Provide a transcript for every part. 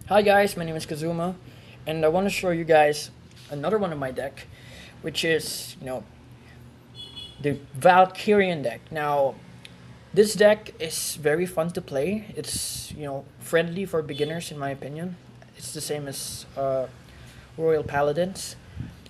Hi guys, my name is Kazuma, and I want to show you guys another one of my deck, which is the Valkyrian deck. Now, this deck is very fun to play. It's friendly for beginners in my opinion. It's the same as Royal Paladins,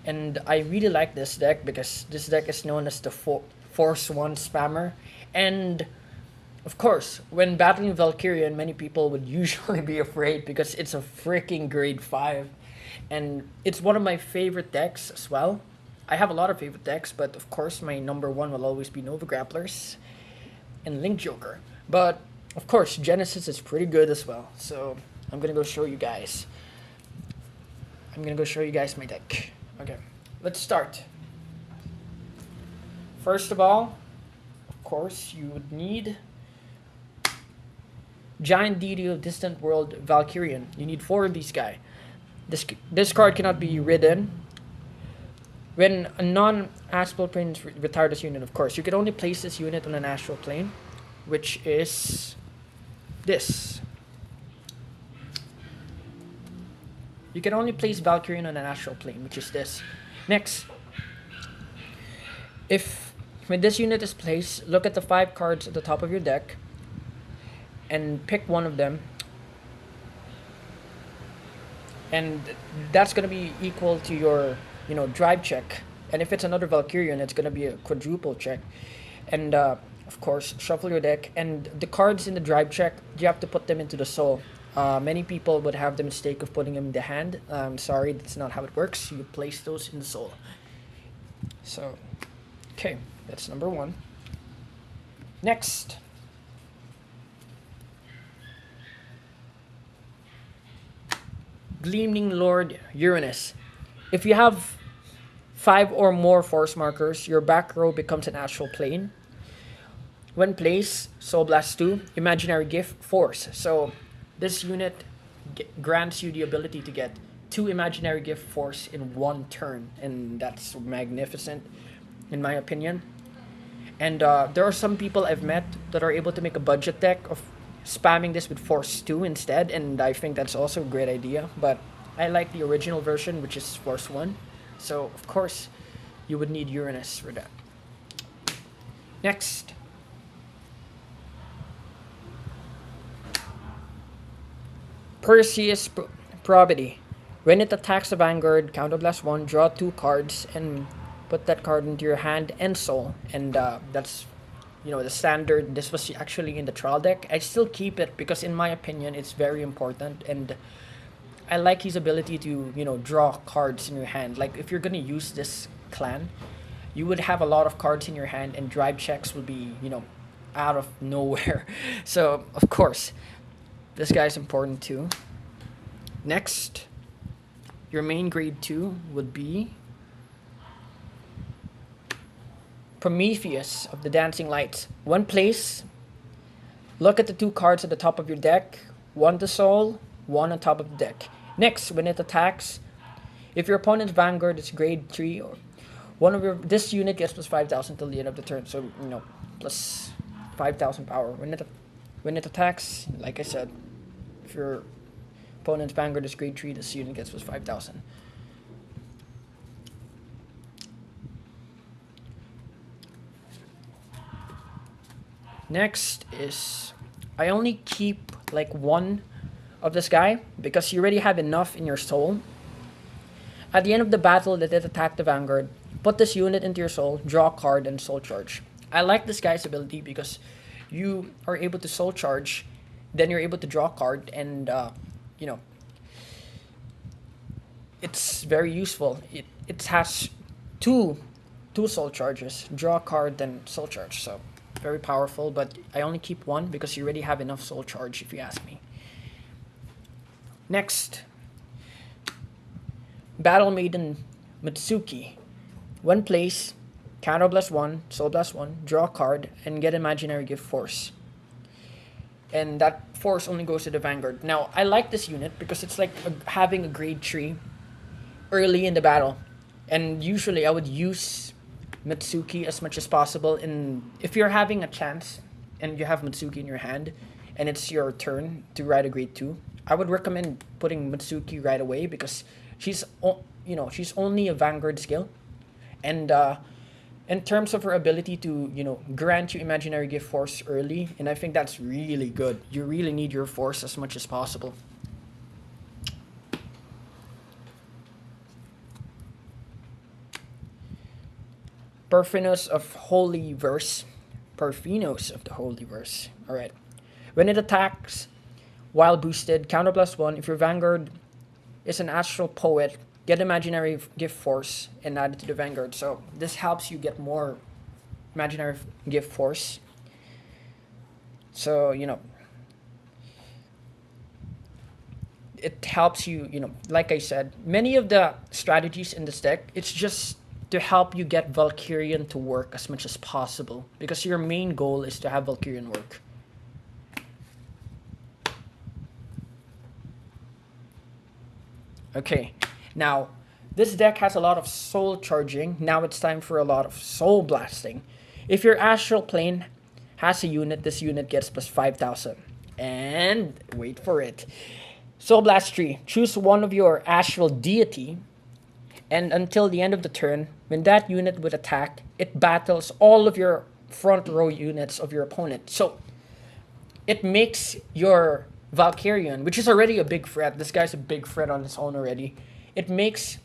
and I really like this deck because this deck is known as the Force One spammer, and of course, when battling Valkyrian, many people would usually be afraid because it's a freaking grade 5. And it's one of my favorite decks as well. I have a lot of favorite decks, but of course, my number one will always be Nova Grapplers and Link Joker. But of course, Genesis is pretty good as well. So I'm gonna go show you guys. I'm gonna go show you guys my deck. Okay, let's start. First of all, of course, you would need Giant Deity of Distant World Valkyrian. You need 4 of these guys. This card cannot be ridden. When a non-astral plane is retired this unit, of course, you can only place this unit on an astral plane, which is this. You can only place Valkyrian on an astral plane, which is this. Next, when this unit is placed, look at the 5 cards at the top of your deck and pick one of them, and that's going to be equal to your drive check. And if it's another Valkyrian, it's going to be a quadruple check. And of course, shuffle your deck, and the cards in the drive check, you have to put them into the soul. Many people would have the mistake of putting them in the hand. Sorry, that's not how it works. You place those in the soul. So okay, that's number 1. Next, Gleaming Lord Uranus. If you have 5 or more force markers, your back row becomes an astral plane. When placed, Soul Blast 2, Imaginary Gift, Force. So this unit grants you the ability to get 2 Imaginary Gift Force in 1 turn, and that's magnificent in my opinion. And there are some people I've met that are able to make a budget deck of spamming this with Force 2 instead, and I think that's also a great idea. But I like the original version, which is Force 1. So, of course, you would need Uranus for that. Next, Perseus Probity. When it attacks the Vanguard, counterblast 1, draw 2 cards, and put that card into your hand and soul. And that's the standard. This was actually in the trial deck. I still keep it because in my opinion it's very important, and I like his ability to draw cards in your hand. Like if you're gonna use this clan, you would have a lot of cards in your hand, and drive checks will be out of nowhere. So of course this guy's important too. Next, your main grade 2 would be Prometheus of the Dancing Lights. One place, look at the 2 cards at the top of your deck, 1 to soul, 1 on top of the deck. Next, when it attacks, if your opponent's Vanguard is grade 3, or this unit gets plus 5,000 till the end of the turn, so plus 5,000 power. When it attacks, like I said, if your opponent's Vanguard is grade 3, this unit gets plus 5,000. Next is, I only keep like 1 of this guy because you already have enough in your soul. At the end of the battle that it attacked the Vanguard, put this unit into your soul, draw a card, and soul charge. I like this guy's ability because you are able to soul charge, then you're able to draw a card, and it's very useful. It has two soul charges, draw a card, then soul charge. So very powerful, but I only keep 1 because you already have enough soul charge if you ask me. Next, Battle Maiden Mitsuki. 1 place, counter blast 1, soul blast 1, draw a card, and get Imaginary Gift Force. And that Force only goes to the Vanguard. Now, I like this unit because it's like having a grade 3 early in the battle. And usually I would use Mitsuki as much as possible. And if you're having a chance and you have Mitsuki in your hand and it's your turn to ride a grade 2, I would recommend putting Mitsuki right away because she's only a Vanguard skill, and in terms of her ability to grant you imaginary gift force early, and I think that's really good. You really need your force as much as possible. Perfinos of Holy Verse. Perfinos of the Holy Verse. Alright. When it attacks, while boosted, counter +1. If your Vanguard is an astral poet, get imaginary gift force and add it to the Vanguard. So this helps you get more imaginary gift force. So, it helps you, like I said, many of the strategies in this deck, it's just to help you get Valkerion to work as much as possible. Because your main goal is to have Valkerion work. Okay, now this deck has a lot of soul charging. Now it's time for a lot of soul blasting. If your astral plane has a unit, this unit gets plus 5,000. And wait for it. Soul Blast tree. Choose one of your astral deity, and until the end of the turn, when that unit would attack, it battles all of your front row units of your opponent. So it makes your Valkerion, which is already a big threat. This guy's a big threat on his own already. It makes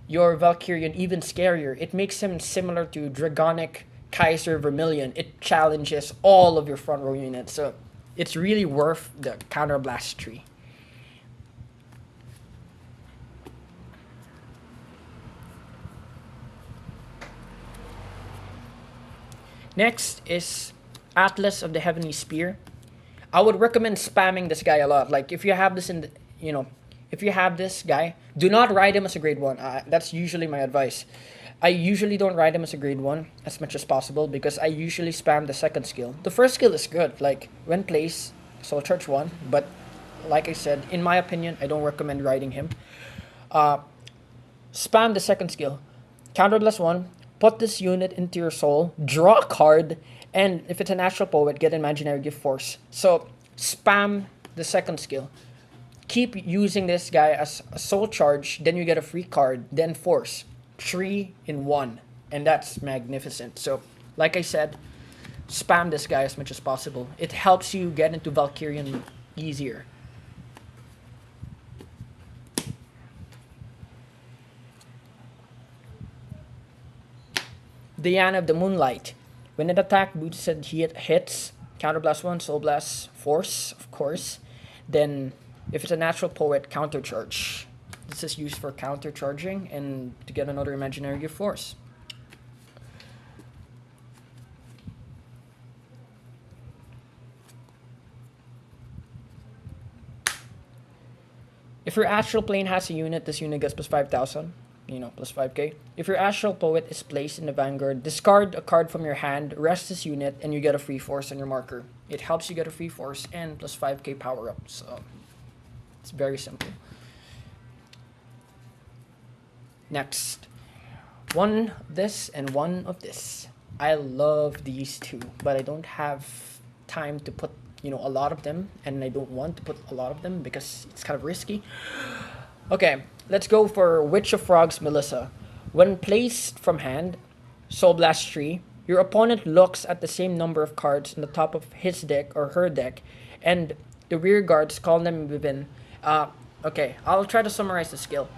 your Valkerion even scarier. It makes him similar to Dragonic Kaiser Vermilion. It challenges all of your front row units. So it's really worth the counterblast tree. Next is Atlas of the Heavenly Spear. I would recommend spamming this guy a lot. Like if you have this in the, if you have this guy, do not ride him as a grade 1. That's usually my advice. I usually don't ride him as a grade 1 as much as possible because I usually spam the second skill. The first skill is good, like when placed, Soul Charge 1, but like I said, in my opinion, I don't recommend riding him. Spam the second skill. Counter +1, put this unit into your soul, draw a card, and if it's an astral poet, get imaginary gift force. So spam the second skill. Keep using this guy as a soul charge, then you get a free card, then force. 3 in 1. And that's magnificent. So like I said, spam this guy as much as possible. It helps you get into Valkerion easier. Diana of the Moonlight. When it attack boosted hits, counter +1, soul blast, force, of course. Then, if it's a natural poet, counter charge. This is used for counter charging and to get another imaginary gift force. If your astral plane has a unit, this unit gets plus 5,000. Plus 5k. If your astral poet is placed in the Vanguard, discard a card from your hand, rest this unit, and you get a free force on your marker. It helps you get a free force and plus 5k power up. So it's very simple. Next, one of this and one of this. I love these two, but I don't have time to put a lot of them, and I don't want to put a lot of them because it's kind of risky. Okay, let's go for Witch of Frogs Melissa. When placed from hand, Soul Blast tree, your opponent looks at the same number of cards in the top of his deck or her deck, and the rear guards call them within. Okay, I'll try to summarize the skill.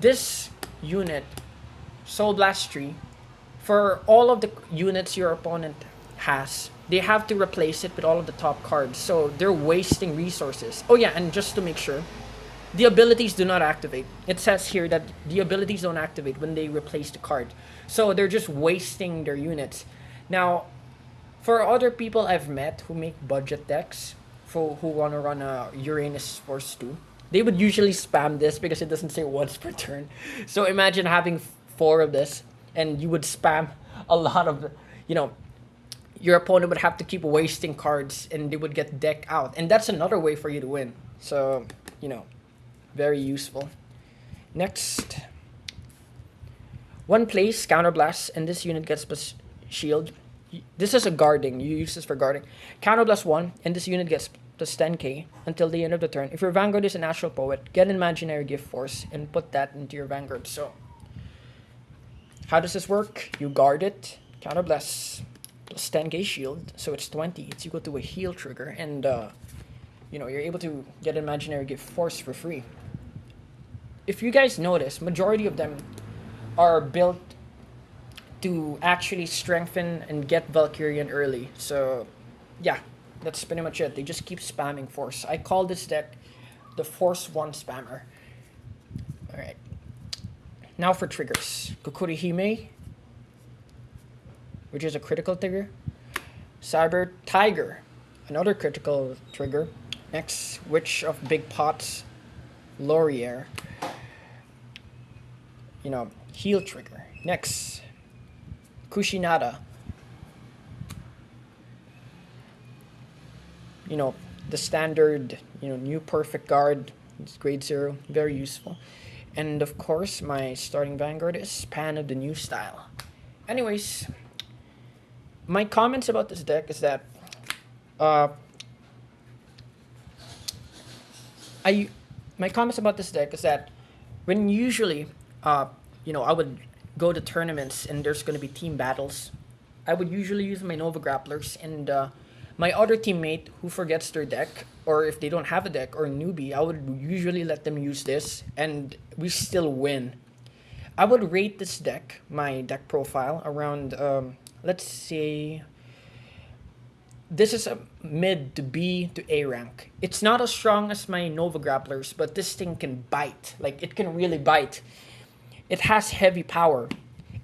This unit, Soul Blast tree, for all of the units your opponent has, they have to replace it with all of the top cards, so they're wasting resources. Oh yeah, and just to make sure, the abilities do not activate. It says here that the abilities don't activate when they replace the card. So they're just wasting their units. Now, for other people I've met who make budget decks, who want to run a Uranus Force 2, they would usually spam this because it doesn't say once per turn. So imagine having 4 of this and you would spam a lot of, your opponent would have to keep wasting cards and they would get decked out. And that's another way for you to win. So, very useful. Next, one place counterblast, and this unit gets plus shield. This is a guarding. You use this for guarding. Counterblast 1, and this unit gets plus 10k until the end of the turn. If your Vanguard is a natural poet, get an imaginary gift force and put that into your Vanguard. So, how does this work? You guard it, counter bless, plus 10k shield, so it's 20. It's equal to a heal trigger, and you're able to get an imaginary gift force for free. If you guys notice, majority of them are built to actually strengthen and get Valkyrian early. So, yeah, that's pretty much it. They just keep spamming force. I call this deck the Force 1 spammer. Alright. Now for triggers. Kokurihime, which is a critical trigger. Cyber Tiger, another critical trigger. Next, Witch of Big Pots, Laurier. Heal trigger. Next, Kushinada. The standard, new perfect guard. It's grade 0, very useful. And of course, my starting Vanguard is Pan of the New Style. Anyways, my comments about this deck is that when usually I would go to tournaments and there's going to be team battles, I would usually use my Nova Grapplers, and my other teammate who forgets their deck, or if they don't have a deck or a newbie, I would usually let them use this, and we still win. I would rate this deck, my deck profile, around, let's say, this is a mid to B to A rank. It's not as strong as my Nova Grapplers, but this thing can bite. Like, it can really bite. It has heavy power.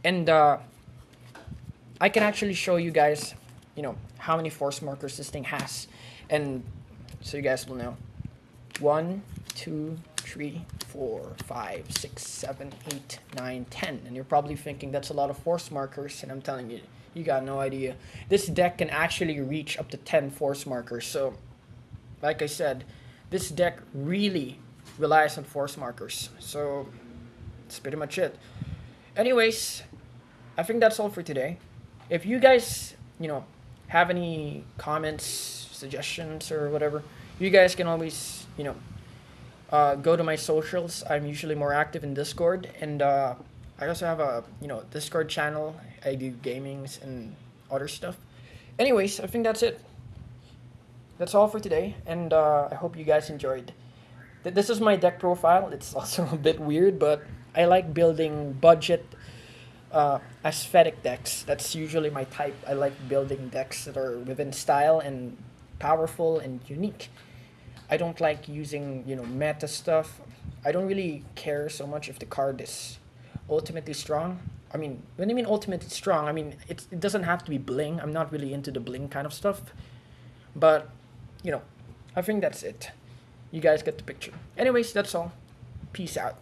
And I can actually show you guys, how many force markers this thing has. And so you guys will know. 1, 2, 3, 4, 5, 6, 7, 8, 9, 10. And you're probably thinking that's a lot of force markers, and I'm telling you, you got no idea. This deck can actually reach up to 10 force markers. So, like I said, this deck really relies on force markers. So, that's pretty much it. Anyways, I think that's all for today. If you guys, have any comments, suggestions, or whatever, you guys can always, go to my socials. I'm usually more active in Discord, and I also have a Discord channel. I do gamings and other stuff. Anyways, I think that's it. That's all for today, and I hope you guys enjoyed. This is my deck profile. It's also a bit weird, but I like building budget aesthetic decks. That's usually my type. I like building decks that are within style and powerful and unique. I don't like using meta stuff. I don't really care so much if the card is ultimately strong. I mean, when I mean ultimately strong, I mean it doesn't have to be bling. I'm not really into the bling kind of stuff. But I think that's it. You guys get the picture. Anyways, that's all. Peace out.